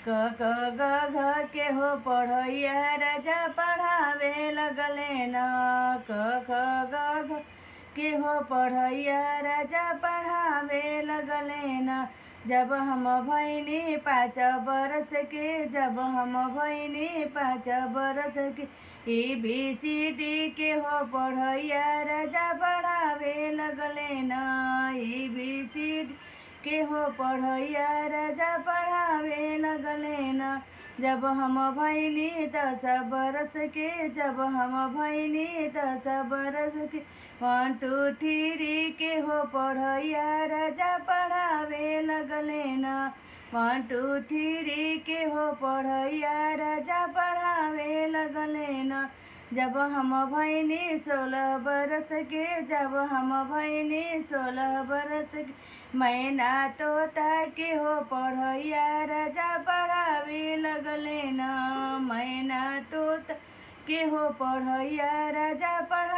क ख ग घ के हो पढ़ैया राजा पढ़ावे लगले न। क ख ग घ के हो पढ़ैया राजा पढ़ावे लगले न। जब हम भैनी 5 बरस के, जब हम भैनी 5 बरस के, ABCD के हो पढ़ैया राजा पढ़ावे लगले न। ABCD के हो पढ़ैया राजा पढ़ावे लगले न। जब हम भैनी 10 बरस के, जब हम भैनी 10 बरस के, 1 2 3 के हो पढ़ैया राजा पढ़ावे लगले न। 1 2 3 के हो पढ़ैया राजा पढ़ावे लगले न। जब हम भैनी 16 बरस के, जब हम भैनी 16 बरस के, मैना तोता के हो पढ़ैया राजा पढ़ावे लगले न। मैना तोता के हो पढ़ैया राजा पढ़ा